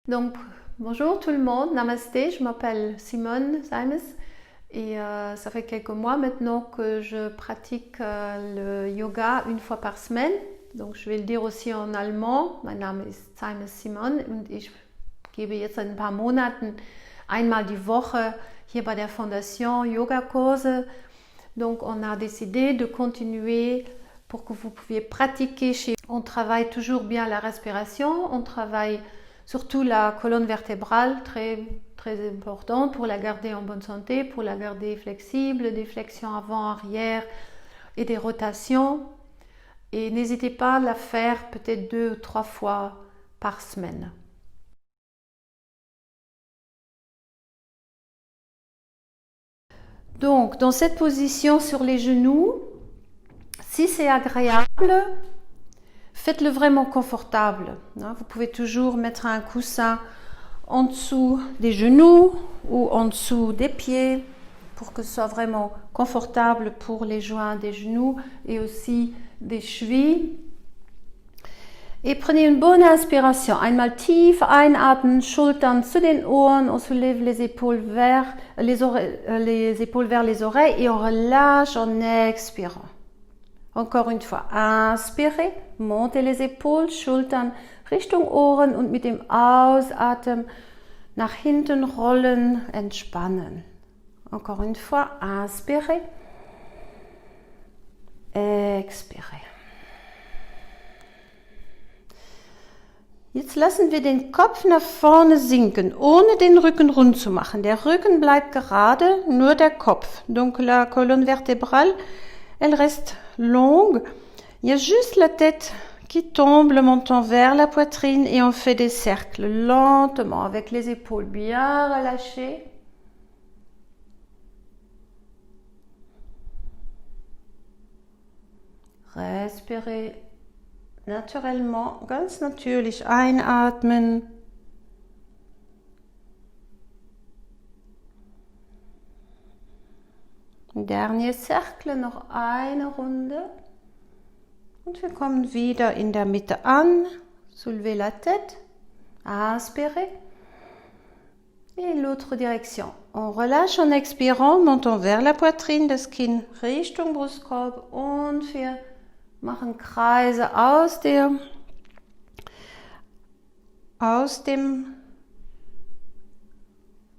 Donc, bonjour tout le monde, namasté, je m'appelle Simone Seimes et ça fait quelques mois maintenant que je pratique le yoga une fois par semaine. Donc, je vais le dire aussi en allemand. Mein Name ist Seimes Simon und ich gebe jetzt seit ein paar Monaten einmal die Woche hier bei der Fondation Yogakurse. Donc, on a décidé de continuer pour que vous puissiez pratiquer chez vous. On travaille toujours bien la respiration, on travaille surtout la colonne vertébrale, très, très importante pour la garder en bonne santé, pour la garder flexible, des flexions avant-arrière et des rotations. Et n'hésitez pas à la faire peut-être 2 ou 3 fois par semaine. Donc, dans cette position sur les genoux, si c'est agréable, faites-le vraiment confortable. Vous pouvez toujours mettre un coussin en dessous des genoux ou en dessous des pieds pour que ce soit vraiment confortable pour les joints des genoux et aussi des chevilles. Et prenez une bonne inspiration. Einmal tief einatmen, Schultern zu den Ohren, on soulève les épaules vers les oreilles et on relâche en expirant. Encore une fois, inspirez, montez les épaules, Schultern Richtung Ohren und mit dem Ausatmen nach hinten rollen, entspannen. Encore une fois, inspirez, expirez. Jetzt lassen wir den Kopf nach vorne sinken, ohne den Rücken rund zu machen. Der Rücken bleibt gerade, nur der Kopf. Donc la colonne vertébrale, elle reste longue. Il y a juste la tête qui tombe, le menton vers la poitrine et on fait des cercles lentement avec les épaules bien relâchées. Respirez naturellement, ganz natürlich einatmen. Dernier Cercle, noch eine Runde. Und wir kommen wieder in der Mitte an. Soulevez la tête. Inspirez. Et l'autre direction. On relâche en expirant, menton vers la poitrine, das Kinn Richtung Brustkorb und wir machen Kreise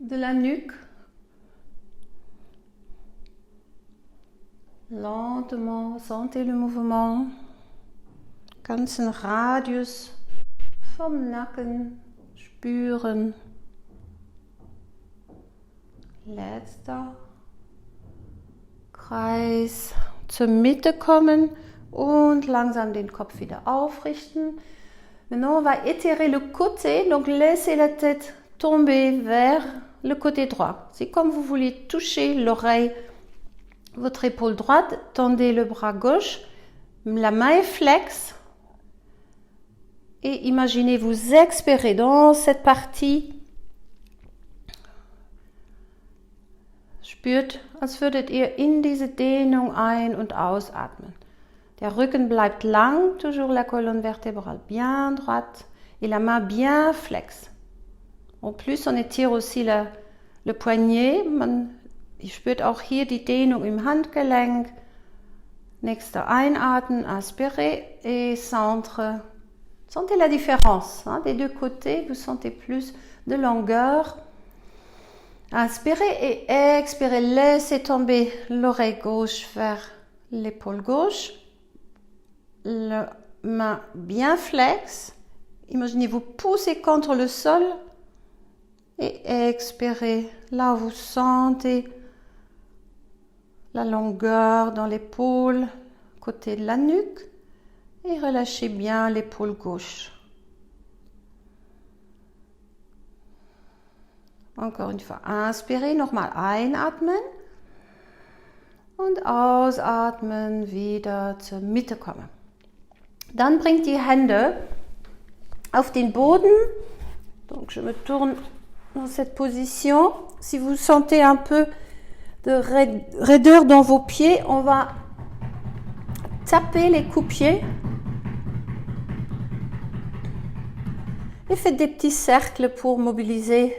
de la nuque. Lentement, sentez le mouvement. Ganzen Radius vom Nacken spüren. Letzter Kreis. Zur Mitte kommen und langsam den Kopf wieder aufrichten. Maintenant, on va étirer le côté, donc laissez la tête tomber vers le côté droit. C'est comme vous voulez toucher l'oreille, votre épaule droite, tendez le bras gauche, la main est flex et imaginez vous expirer dans cette partie. Spürt, als würdet ihr in diese Dehnung ein- und ausatmen. Der Rücken bleibt lang, toujours la colonne vertébrale bien droite et la main bien flex. En plus, on étire aussi le poignet. Ihr spürt auch hier die Dehnung im Handgelenk. Nächster Einatmen, inspirez et centre. Sentez la différence des deux côtés, vous sentez plus de longueur. Inspirez et expirez, laissez tomber l'oreille gauche vers l'épaule gauche. La main bien flex. Imaginez vous poussez contre le sol et expirez. Là où vous sentez la longueur dans l'épaule, côté de la nuque. Et relâchez bien l'épaule gauche. Encore une fois, inspirez, nochmal einatmen und ausatmen, wieder zur Mitte kommen. Dann bringt die Hände auf den Boden. Donc je me tourne dans cette position. Si vous sentez un peu de raideur dans vos pieds, on va taper les coups-pieds Et faites des petits cercles pour mobiliser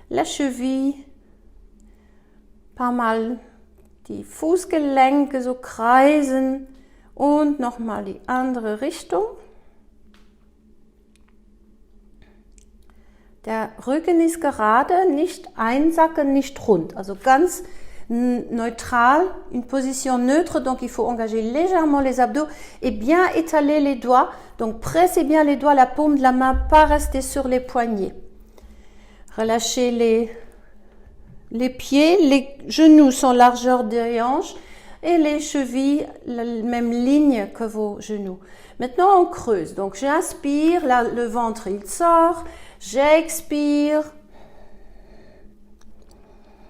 la cheville. Paar Mal die Fußgelenke so kreisen und nochmal die andere Richtung. Der Rücken ist gerade, nicht einsacken, nicht rund, also ganz neutral, une position neutre, donc il faut engager légèrement les abdos et bien étaler les doigts, donc pressez bien les doigts, la paume de la main, pas rester sur les poignets. Relâchez les pieds, les genoux sont largeur des hanches et les chevilles, la même ligne que vos genoux. Maintenant on creuse, donc j'inspire, le ventre il sort, j'expire.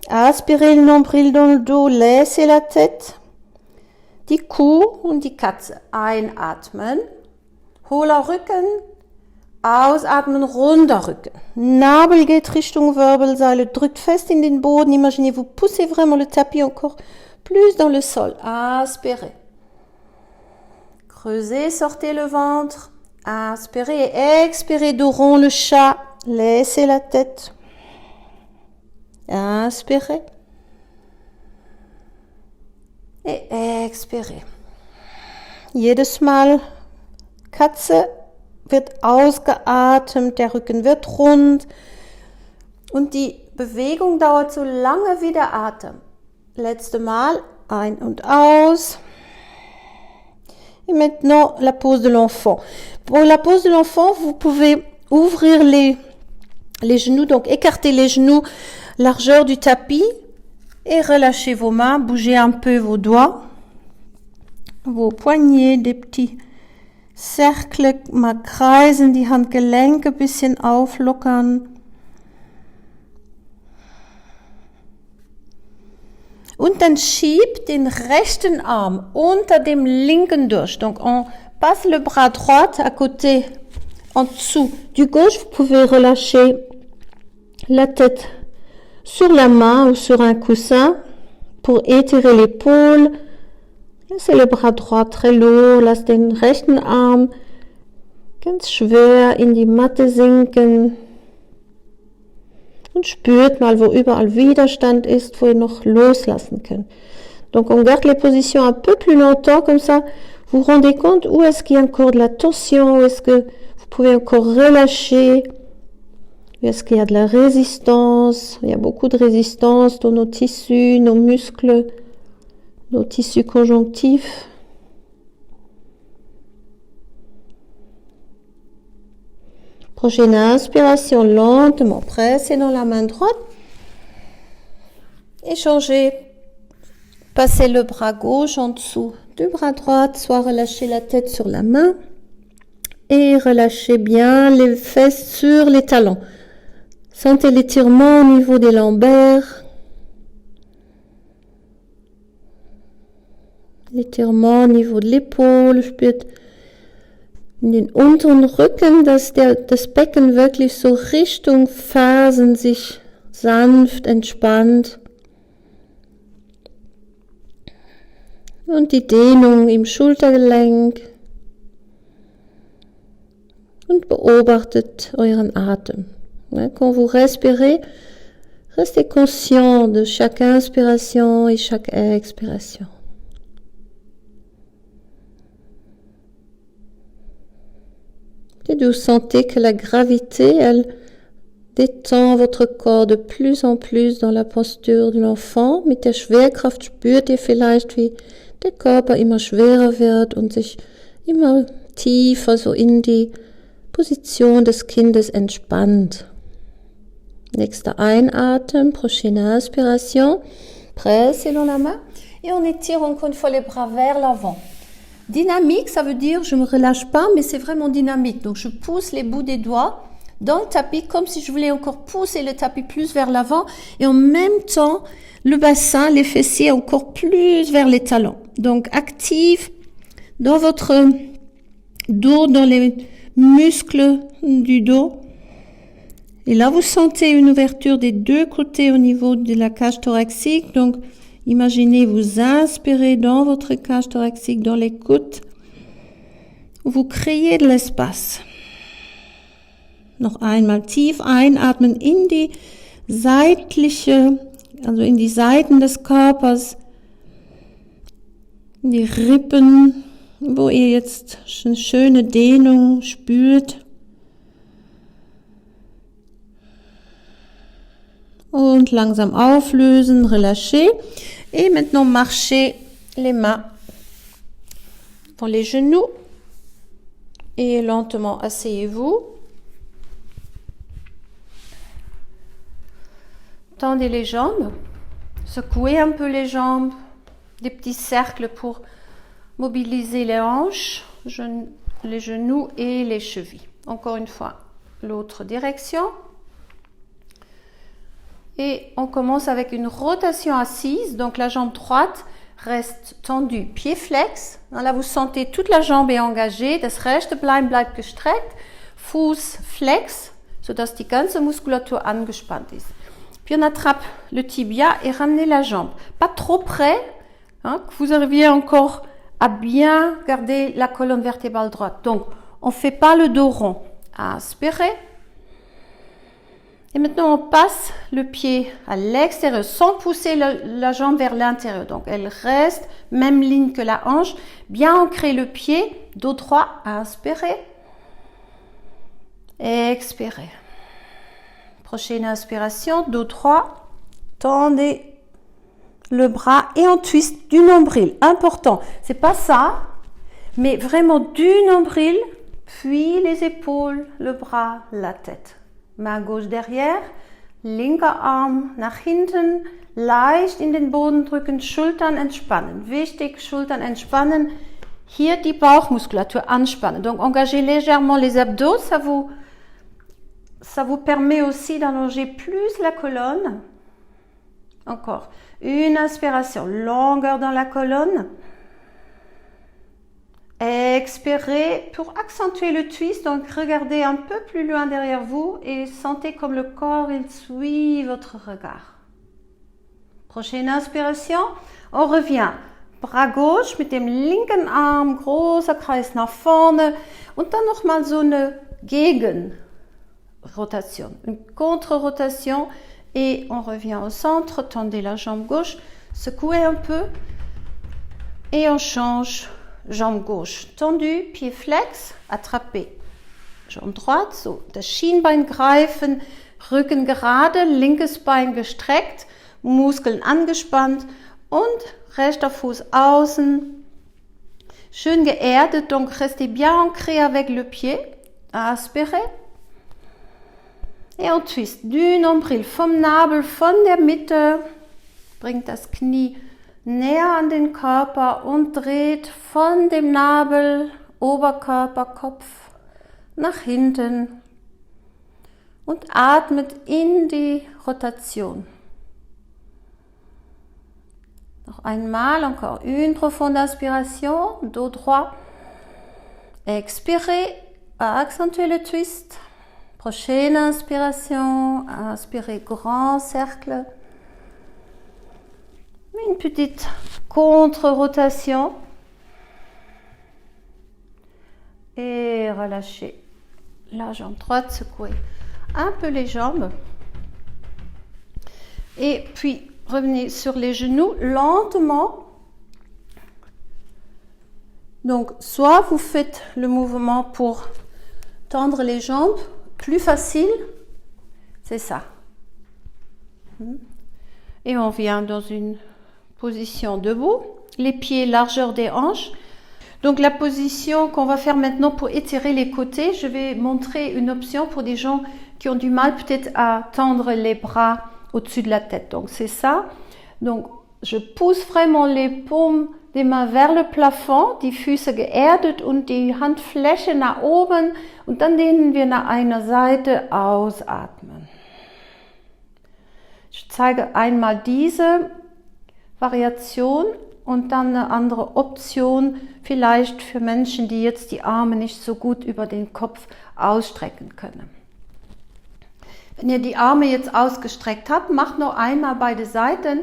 Aspirez le nombril dans le dos, laissez la tête. Die Kuh und die Katze. Einatmen, hohler Rücken, ausatmen, runder Rücken. Nabel geht Richtung Wirbelsäule, drückt fest in den Boden. Imaginez, vous poussez vraiment le tapis encore plus dans le sol. Aspirez. Creusez, sortez le ventre. Inspirez et expirez, dos rond, le chat. Laissez la tête. Inspirez. Et expirez. Jedes Mal Katze wird ausgeatmet, der Rücken wird rund und die Bewegung dauert so lange wie der Atem. Letzte Mal, ein und aus. Et maintenant, la pose de l'enfant. Pour la pose de l'enfant, vous pouvez ouvrir les genoux, donc écarter les genoux, largeur du tapis, et relâchez vos mains, bougez un peu vos doigts, vos poignets, des petits Cercle, mal kreisen, die Handgelenke ein bisschen auflockern. Und dann schiebt den rechten Arm unter dem linken durch. Donc on passe le bras droit à côté, en dessous du gauche. Vous pouvez relâcher la tête sur la main ou sur un coussin pour étirer l'épaule. Laissez le bras droit très lourd, lasst den rechten Arm ganz schwer in die Matte sinken und spürt mal, wo überall Widerstand ist, wo ihr noch loslassen könnt. Donc on garde les positions un peu plus longtemps, comme ça vous vous rendez compte où est-ce qu'il y a encore de la tension, où est-ce que vous pouvez encore relâcher, où est-ce qu'il y a de la résistance. Il y a beaucoup de résistance dans nos tissus, nos muscles, nos tissus conjonctifs. Prochaine inspiration, lentement, pressez dans la main droite. Échangez, passez le bras gauche en dessous du bras droit, soit relâchez la tête sur la main et relâchez bien les fesses sur les talons. Sentez l'étirement au niveau des lombaires. L'étirement au niveau de l'épaule, spürt in den unteren Rücken, dass das Becken wirklich so Richtung Fersen sich sanft entspannt. Und die Dehnung im Schultergelenk. Und beobachtet euren Atem. Quand vous respirez, restez conscient de chaque inspiration et chaque expiration. Et vous sentez que la gravité, elle détend votre corps de plus en plus dans la posture de l'enfant. Mit der Schwerkraft spürt ihr vielleicht, wie der Körper immer schwerer wird und sich immer tiefer so in die Position des Kindes entspannt. Nächster Einatmen, prochaine inspiration. Pressez dans la main et on étire encore une fois les bras vers l'avant. Dynamique, ça veut dire je ne me relâche pas, mais c'est vraiment dynamique. Donc je pousse les bouts des doigts dans le tapis comme si je voulais encore pousser le tapis plus vers l'avant et en même temps le bassin, les fessiers encore plus vers les talons. Donc active dans votre dos, dans les muscles du dos. Et là vous sentez une ouverture des deux côtés au niveau de la cage thoracique. Donc imaginez vous inspirez dans votre cage thoracique, dans les côtes. Vous créez de l'espace. Noch einmal tief einatmen in die seitliche, also in die Seiten des Körpers, in die Rippen, wo ihr jetzt eine schöne Dehnung spürt. Und langsam auflösen, relâcher. Et maintenant marchez les mains dans les genoux. Et lentement asseyez-vous. Tendez les jambes. Secouez un peu les jambes. Des petits cercles pour mobiliser les hanches, les genoux et les chevilles. Encore une fois, l'autre direction. Et on commence avec une rotation assise. Donc la jambe droite reste tendue, pied flex. Là, vous sentez toute la jambe est engagée. Das rechte Bein bleibt gestreckt. Fuß flex, sodass die ganze Muskulatur angespannt ist. Puis on attrape le tibia et ramenez la jambe. Pas trop près, hein, que vous arriviez encore à bien garder la colonne vertébrale droite. Donc, on ne fait pas le dos rond. Inspirez. Et maintenant, on passe le pied à l'extérieur sans pousser la jambe vers l'intérieur. Donc, elle reste, même ligne que la hanche. Bien ancrer le pied, dos droit. Inspirez. Expirez. Prochaine inspiration, dos droit. Tendez le bras et on twist du nombril. Important, c'est pas ça, mais vraiment du nombril, puis les épaules, le bras, la tête. Main gauche derrière, linker Arm nach hinten, leicht in den Boden drücken, Schultern entspannen. Wichtig, Schultern entspannen. Hier die Bauchmuskulatur anspannen. Donc engagez légèrement les abdos, ça vous permet aussi d'allonger plus la colonne. Encore. Une inspiration, longueur dans la colonne. Expirez pour accentuer le twist. Donc regardez un peu plus loin derrière vous et sentez comme le corps il suit votre regard. Prochaine inspiration, on revient. Bras gauche mit dem linken Arm, großer Kreis nach vorne und dann nochmal so eine Gegenrotation, une contre-rotation. Et on revient au centre, tendez la jambe gauche, secouez un peu et on change jambe gauche. Tendue, pied flex, attrapez. Jambe droite, so das Schienbein greifen, Rücken gerade, linkes Bein gestreckt, Muskeln angespannt und rechter Fuß außen. Schön geerdet, donc restez bien ancré avec le pied. Inspirez. Et on twist du Nombril vom Nabel, von der Mitte, bringt das Knie näher an den Körper und dreht von dem Nabel, Oberkörper, Kopf nach hinten und atmet in die Rotation. Noch einmal, encore une profonde inspiration, dos droit, expirez, accentuez le twist. Prochaine inspiration, inspirez grand cercle. Une petite contre-rotation. Et relâchez la jambe droite, secouez un peu les jambes. Et puis revenez sur les genoux lentement. Donc soit vous faites le mouvement pour tendre les jambes, plus facile, c'est ça. Et on vient dans une position debout, les pieds largeur des hanches. Donc la position qu'on va faire maintenant pour étirer les côtés, je vais montrer une option pour des gens qui ont du mal peut-être à tendre les bras au-dessus de la tête. Donc c'est ça. Donc je pousse vraiment les paumes des mains vers le plafond, die Füße geerdet und die Handfläche nach oben und dann dehnen wir nach einer Seite, ausatmen. Ich zeige einmal diese Variation und dann eine andere Option, vielleicht für Menschen, die jetzt die Arme nicht so gut über den Kopf ausstrecken können. Wenn ihr die Arme jetzt ausgestreckt habt, macht noch einmal beide Seiten,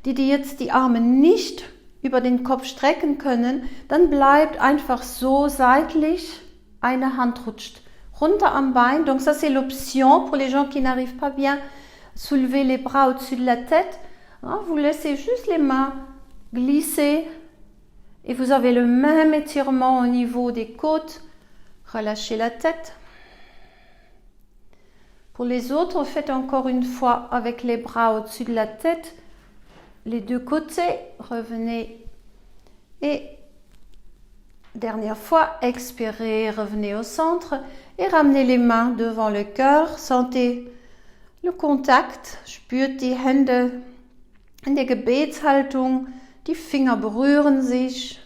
die jetzt die Arme nicht über den Kopf strecken können, dann bleibt einfach so seitlich, eine Hand rutscht runter am Bein. Donc ça c'est l'option pour les gens qui n'arrivent pas bien à soulever les bras au-dessus de la tête. Hein, vous laissez juste les mains glisser et vous avez le même étirement au niveau des côtes. Relâchez la tête. Pour les autres, faites encore une fois avec les bras au-dessus de la tête, les deux côtés. Revenez et dernière fois, expirez, revenez au centre et ramenez les mains devant le cœur. Sentez le Kontakt, spürt die Hände in der Gebetshaltung, die Finger berühren sich.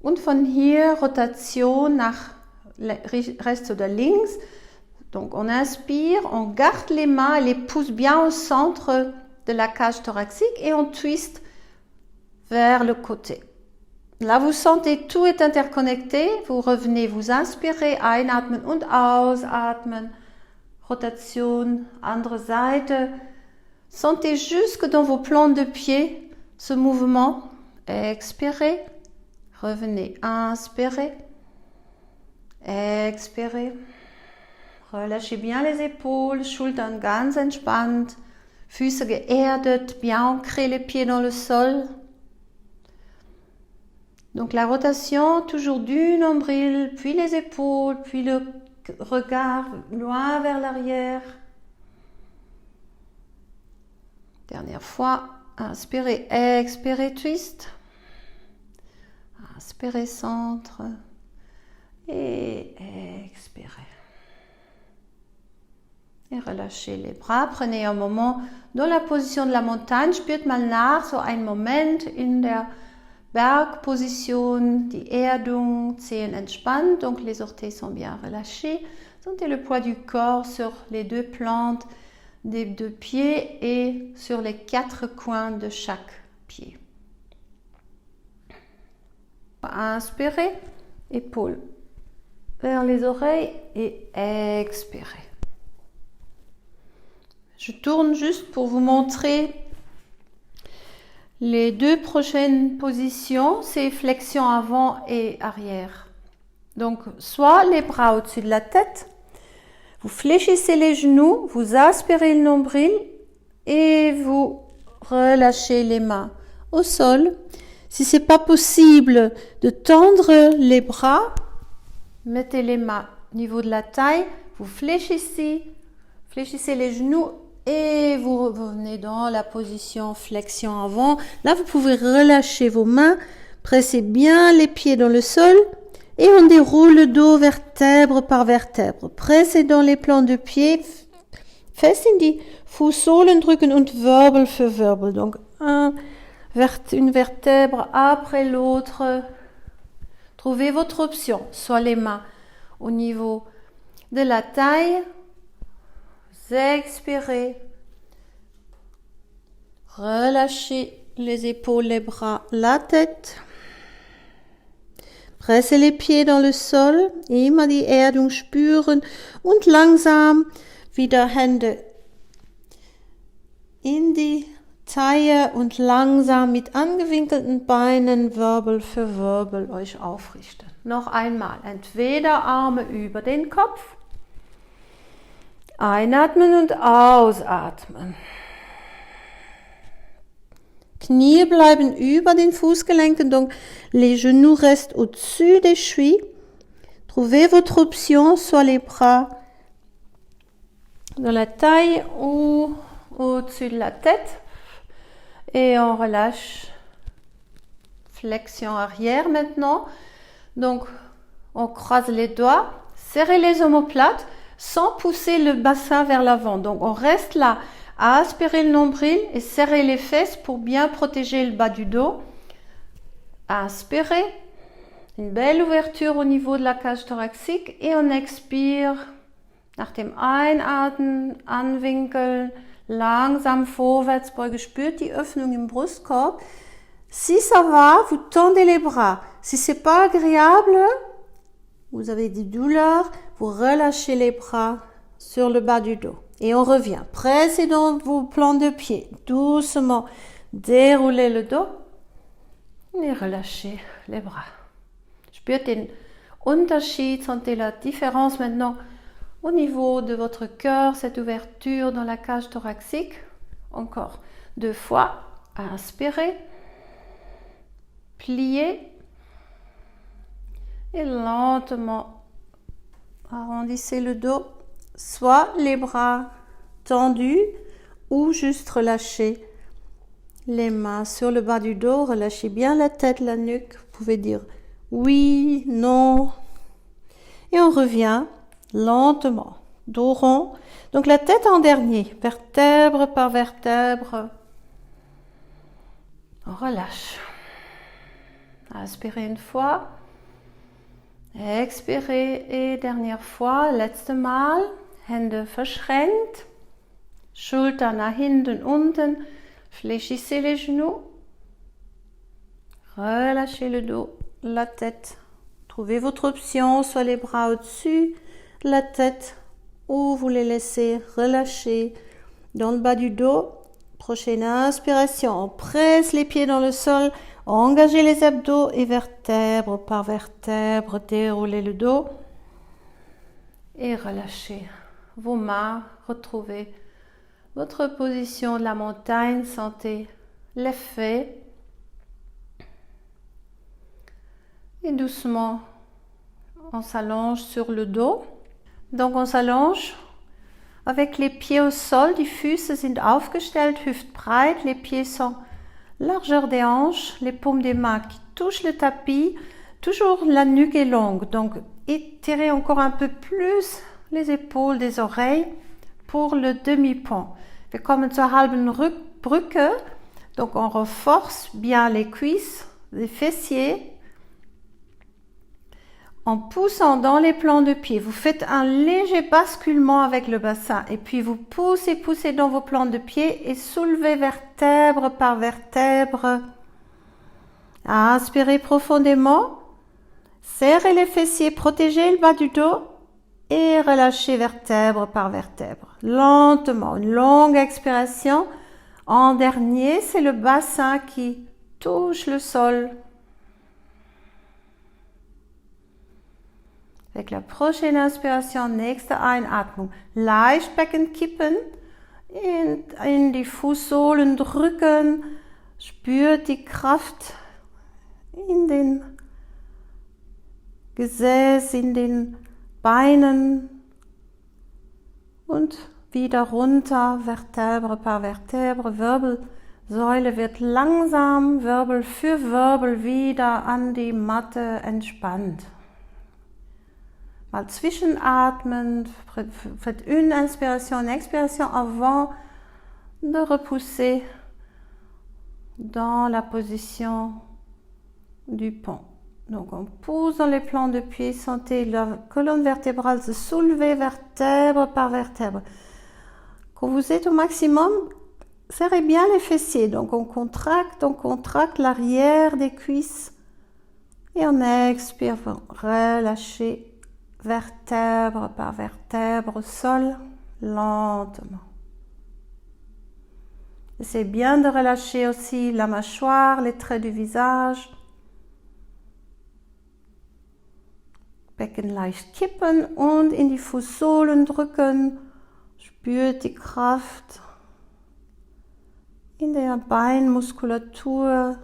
Und von hier Rotation nach rechts oder links. Donc on inspire, on garde les mains, les pouces bien au centre de la cage thoracique et on twist vers le côté. Là, vous sentez, tout est interconnecté. Vous revenez, vous inspirez, einatmen und ausatmen. Rotation, andere Seite. Sentez jusque dans vos plantes de pied ce mouvement. Expirez, revenez, inspirez, expirez. Relâchez bien les épaules, Schultern ganz entspannt, Füße geerdet, bien ancrés les pieds dans le sol. Donc la rotation, toujours du nombril, puis les épaules, puis le regard loin vers l'arrière. Dernière fois, inspirez, expirez, twist. Inspirez, centre. Et expirez. Et relâchez les bras. Prenez un moment dans la position de la montagne. Spürt mal nach, so ein Moment in der Bergposition, die Erdung, Zehen entspannt, donc les orteils sont bien relâchés. Sentez le poids du corps sur les deux plantes des deux pieds et sur les quatre coins de chaque pied. Inspirez, épaules vers les oreilles et expirez. Je tourne juste pour vous montrer les deux prochaines positions, c'est flexion avant et arrière. Donc, soit les bras au-dessus de la tête, vous fléchissez les genoux, vous aspirez le nombril et vous relâchez les mains au sol. Si ce n'est pas possible de tendre les bras, mettez les mains au niveau de la taille, vous fléchissez les genoux et vous revenez dans la position flexion avant. Là, vous pouvez relâcher vos mains, pressez bien les pieds dans le sol et on déroule le dos vertèbre par vertèbre. Pressez dans les plans de pied, fest in die Fußsohlen drücken und Wirbel für Wirbel. Donc, une vertèbre après l'autre. Trouvez votre option, soit les mains au niveau de la taille. Expirez, relâchez les épaules, les bras, la tête. Presse les pieds dans le Sol, immer die Erdung spüren und langsam wieder Hände in die Taille und langsam mit angewinkelten Beinen Wirbel für Wirbel euch aufrichten. Noch einmal, entweder Arme über den Kopf, einatmen und ausatmen. Knie bleiben über den Fußgelenken, donc les genoux restent au-dessus des chevilles. Trouvez votre option, soit les bras dans la taille ou au-dessus de la tête. Et on relâche. Flexion arrière maintenant. Donc, on croise les doigts, serrez les omoplates sans pousser le bassin vers l'avant. Donc, on reste là, à aspirer le nombril et serrer les fesses pour bien protéger le bas du dos. Inspirez, une belle ouverture au niveau de la cage thoracique et on expire. Nach dem Einatmen, anwinkeln, langsam vorwärts beugen. Spürt die Öffnung im Brustkorb. Si ça va, vous tendez les bras. Si c'est pas agréable, vous avez des douleurs, vous relâchez les bras sur le bas du dos. Et on revient. Pressez dans vos plans de pied. Doucement, déroulez le dos et relâchez les bras. Spürt den Unterschied, sentez la différence maintenant au niveau de votre cœur, cette ouverture dans la cage thoracique. Encore 2 fois, inspirez, pliez et lentement arrondissez le dos, soit les bras tendus ou juste relâchés. Les mains sur le bas du dos, relâchez bien la tête, la nuque. Vous pouvez dire oui, non. Et on revient lentement, dos rond. Donc la tête en dernier, vertèbre par vertèbre. On relâche. Inspirez une fois. Expirez et dernière fois, letzte Mal. Hände verschränkt. Schultern nach hinten, unten. Fléchissez les genoux. Relâchez le dos, la tête. Trouvez votre option, soit les bras au-dessus, la tête, ou vous les laissez relâcher dans le bas du dos. Prochaine inspiration, on presse les pieds dans le sol, engagez les abdos et vertèbre par vertèbre, déroulez le dos et relâchez vos mains, retrouvez votre position de la montagne, sentez l'effet. Et doucement, on s'allonge sur le dos. Donc on s'allonge avec les pieds au sol. Die Füße sind aufgestellt, hüftbreit. Les pieds sont largeur des hanches. Les paumes des mains qui touchent le tapis. Toujours la nuque est longue. Donc étirez encore un peu plus les épaules des oreilles pour le demi-pont. Wir kommen zur halben Brücke. Donc on renforce bien les cuisses, les fessiers. En poussant dans les plans de pied, vous faites un léger basculement avec le bassin et puis vous poussez dans vos plans de pied et soulevez vertèbre par vertèbre. Inspirez profondément, serrez les fessiers, protégez le bas du dos et relâchez vertèbre par vertèbre. Lentement, une longue expiration. En dernier, c'est le bassin qui touche le sol. Avec la prochaine inspiration, nächste Einatmung, leicht Becken kippen, in die Fußsohlen drücken, spürt die Kraft in den Gesäß, in den Beinen und wieder runter, Vertebre par Vertebre, Wirbelsäule wird langsam, Wirbel für Wirbel wieder an die Matte entspannt. Mal zwischenatmen, faites une inspiration, une expiration avant de repousser dans la position du pont. Donc on pousse dans les plans de pied, sentez la colonne vertébrale se soulever vertèbre par vertèbre. Quand vous êtes au maximum, serrez bien les fessiers. Donc on contracte l'arrière des cuisses et on expire, relâchez vertèbre par vertèbre au sol, lentement. C'est bien de relâcher aussi la mâchoire, les traits du visage. Becken leicht kippen und in die Fußsohlen drücken. Spürt die Kraft in der Beinmuskulatur.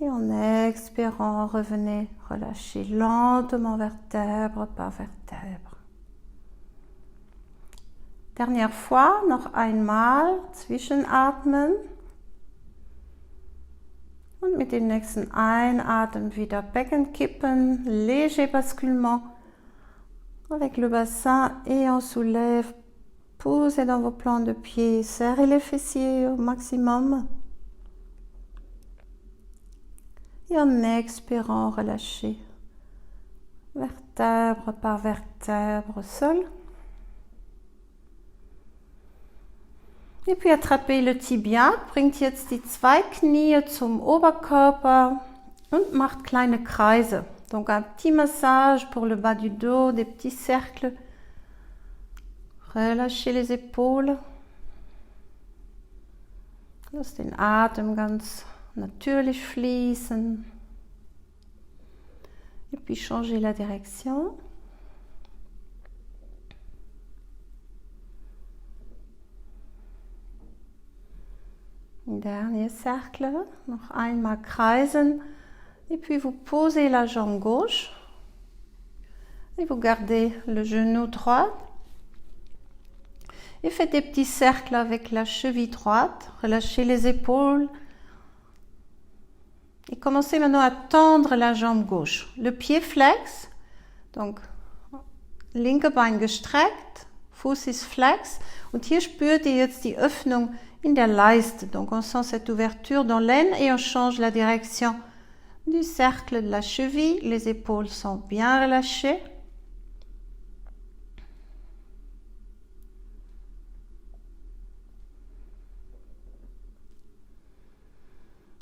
Et en expirant, revenez, relâchez lentement vertèbre par vertèbre. Dernière fois, noch einmal zwischenatmen. Und mit dem nächsten Einatmen wieder Becken kippen, léger basculement avec le bassin et on soulève, poussez dans vos plans de pied, serrez les fessiers au maximum. Et en expirant, relâchez vertèbre par vertèbre au sol. Et puis attrapez le Tibia, bringt jetzt die 2 Knie zum Oberkörper und macht kleine Kreise. Donc un petit massage pour le bas du dos, des petits cercles. Relâchez les épaules. Lasst den Atem ganz natürlich fließen. Et puis changer la direction. Dernier cercle, noch einmal kreisen. Et puis vous posez la jambe gauche. Et vous gardez le genou droit. Et faites des petits cercles avec la cheville droite. Relâchez les épaules. Et commencez maintenant à tendre la jambe gauche. Le pied flex. Donc, linke Bein gestreckt. Fuß ist flex. Und hier spürt ihr jetzt die Öffnung in der Leiste. Donc, on sent cette ouverture dans l'aine et on change la direction du cercle de la cheville. Les épaules sont bien relâchées.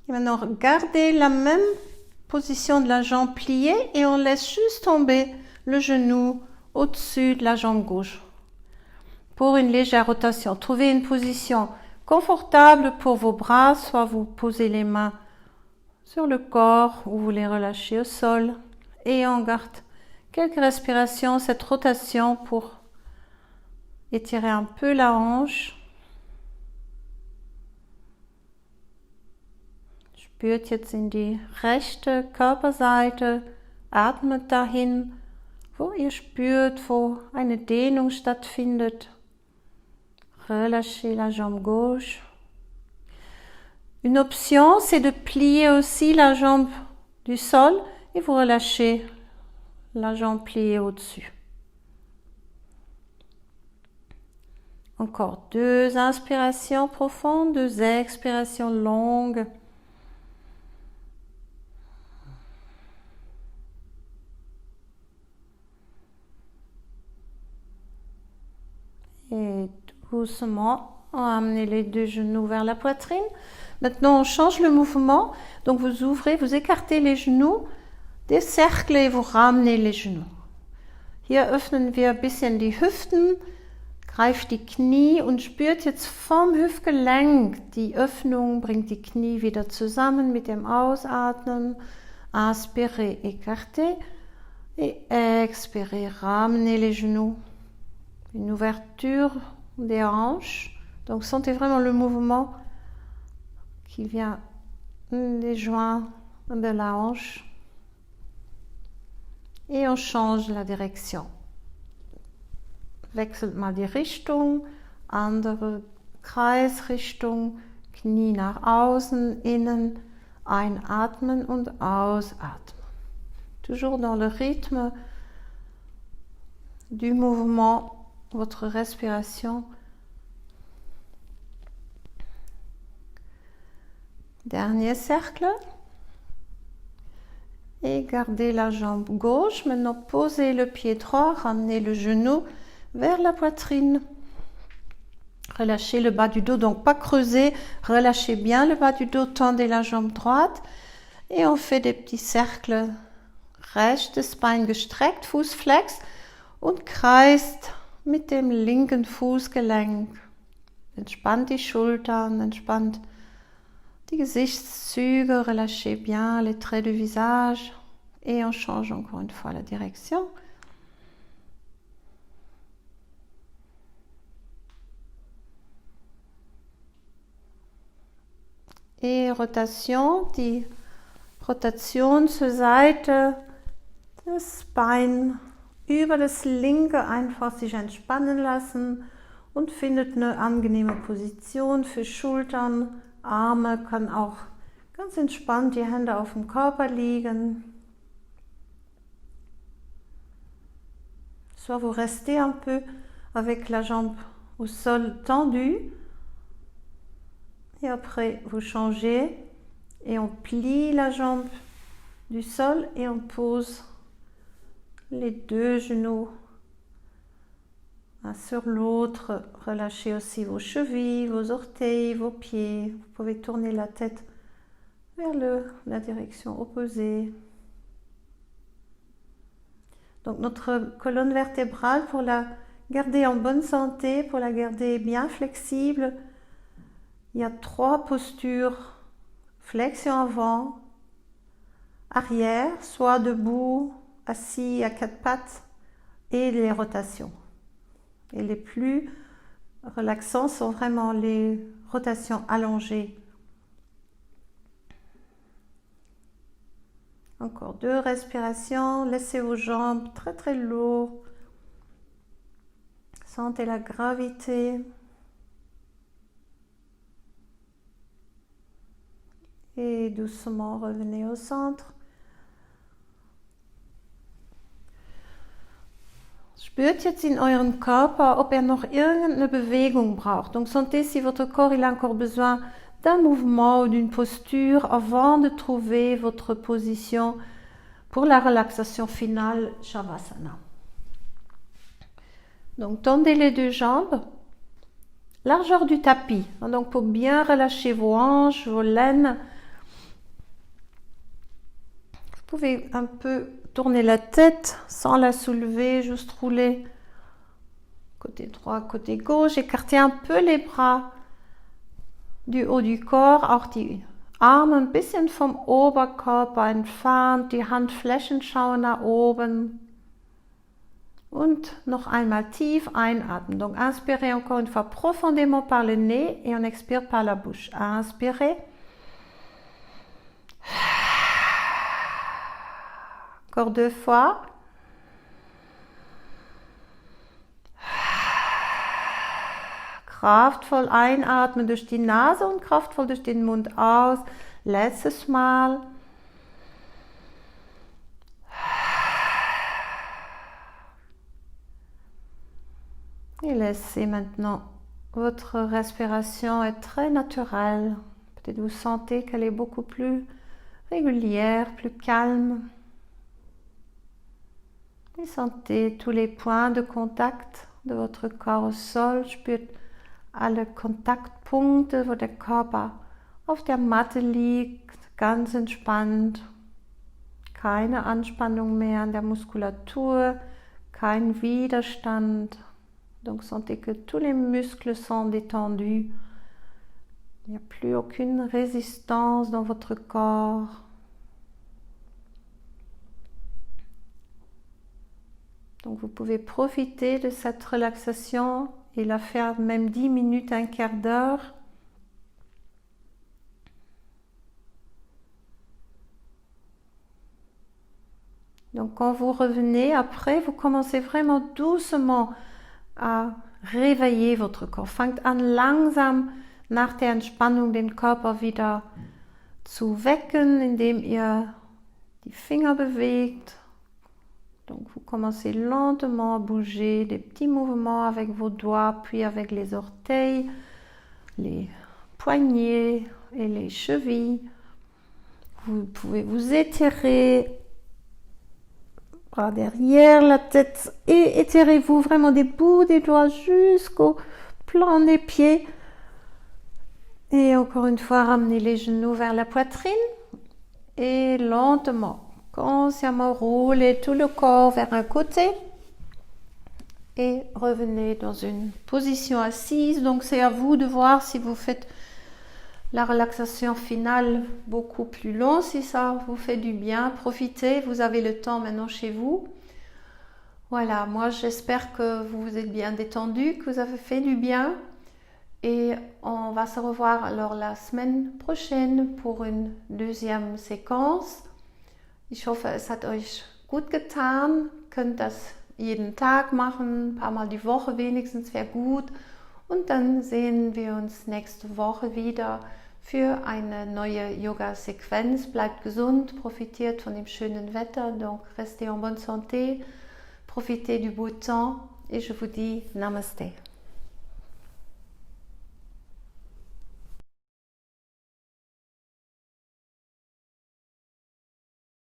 Et maintenant, gardez la même position de la jambe pliée et on laisse juste tomber le genou au-dessus de la jambe gauche pour une légère rotation. Trouvez une position confortable pour vos bras, soit vous posez les mains sur le corps ou vous les relâchez au sol et on garde quelques respirations, cette rotation pour étirer un peu la hanche. Spürt jetzt in die rechte Körperseite, atmet dahin, wo ihr spürt, wo eine Dehnung stattfindet. Relâchez la jambe gauche. Une option, c'est de plier aussi la jambe du sol et vous relâchez la jambe pliée au-dessus. Encore 2 inspirations profondes, 2 expirations longues. Et doucement, on amenez les 2 genoux vers la poitrine. Maintenant, on change le mouvement. Donc, vous ouvrez, vous écartez les genoux, des cercles et vous ramenez les genoux. Hier öffnen wir ein bisschen die Hüften, greift die Knie und spürt jetzt vom Hüftgelenk die Öffnung, bringt die Knie wieder zusammen mit dem Ausatmen. Inspirez, écartez et expirez, ramenez les genoux. Une ouverture des hanches. Donc sentez vraiment le mouvement qui vient des joints de la hanche. Et on change la direction. Wechselt mal die Richtung, andere Kreisrichtung, Knie nach außen, innen, einatmen und ausatmen. Toujours dans le rythme du mouvement. Votre respiration. Dernier cercle. Et gardez la jambe gauche. Maintenant, posez le pied droit, ramenez le genou vers la poitrine. Relâchez le bas du dos, donc pas creuser. Relâchez bien le bas du dos, tendez la jambe droite. Et on fait des petits cercles. Rechtes Bein gestreckt, Fuß flex und kreist mit dem linken Fußgelenk. Entspannt die Schultern, entspannt die Gesichtszüge, relâchez bien les traits du visage et on change encore une fois la direction. Et Rotation, die Rotation zur Seite, das Bein über das linke einfach sich entspannen lassen und findet eine angenehme Position für Schultern, Arme, kann auch ganz entspannt die Hände auf dem Körper liegen. Soit vous restez un peu avec la jambe au sol tendue et après vous changez et on plie la jambe du sol et on pose les 2 genoux un sur l'autre. Relâchez aussi vos chevilles, vos orteils, vos pieds. Vous pouvez tourner la tête vers la direction opposée. Donc notre colonne vertébrale, pour la garder en bonne santé, pour la garder bien flexible, il y a 3 postures. Flexion avant, arrière, soit debout, assis à quatre pattes et les rotations. Et les plus relaxants sont vraiment les rotations allongées. Encore 2 respirations, laissez vos jambes très très lourdes. Sentez la gravité. Et doucement revenez au centre. Spürt jetzt in eurem Körper, ob noch irgendeine Bewegung braucht. Donc sentez si votre corps il a encore besoin d'un mouvement ou d'une posture avant de trouver votre position pour la relaxation finale Shavasana. Donc tendez les 2 jambes, largeur du tapis, donc pour bien relâcher vos hanches, vos laines. Vous pouvez un peu tourner la tête sans la soulever, juste rouler côté droit, côté gauche, écarter un peu les bras du haut du Corps, auch die Arme ein bisschen vom Oberkörper entfernt, die Handflächen schauen nach oben. Und noch einmal tief einatmen. Donc inspirez encore une fois profondément par le nez et on expire par la bouche. Inspirez. Encore 2 fois. Kraftvoll einatmen durch die Nase und kraftvoll durch den Mund aus. Letztes Mal. Et laissez maintenant votre respiration être très naturelle. Peut-être vous sentez qu'elle est beaucoup plus régulière, plus calme. Et sentez tous les points de contact de votre corps au sol. Spürt alle Kontaktpunkte, wo der Körper auf der Matte liegt, ganz entspannt. Keine Anspannung mehr an der Muskulatur, kein Widerstand. Donc sentez que tous les muscles sont détendus. Il n'y a plus aucune résistance dans votre corps. Donc vous pouvez profiter de cette relaxation et la faire même 10 minutes, un quart d'heure. Donc quand vous revenez après, vous commencez vraiment doucement à réveiller votre Corps. Fangt an langsam nach der Entspannung den Körper wieder zu wecken, indem ihr die Finger bewegt. Donc vous commencez lentement à bouger, des petits mouvements avec vos doigts, puis avec les orteils, les poignets et les chevilles. Vous pouvez vous étirer bras derrière la tête et étirez-vous vraiment des bouts des doigts jusqu'au plan des pieds. Et encore une fois, ramenez les genoux vers la poitrine et lentement, consciemment roulez tout le corps vers un côté et revenez dans une position assise. Donc c'est à vous de voir si vous faites la relaxation finale beaucoup plus long, si ça vous fait du bien, profitez, vous avez le temps maintenant chez vous. Voilà, moi j'espère que vous vous êtes bien détendu, que vous avez fait du bien et on va se revoir alors la semaine prochaine pour une deuxième séquence. Ich hoffe, es hat euch gut getan, könnt das jeden Tag machen, ein paar Mal die Woche wenigstens wäre gut und dann sehen wir uns nächste Woche wieder für eine neue Yoga-Sequenz. Bleibt gesund, profitiert von dem schönen Wetter, donc restez en bonne santé, profitez du beau temps et je vous dis Namaste.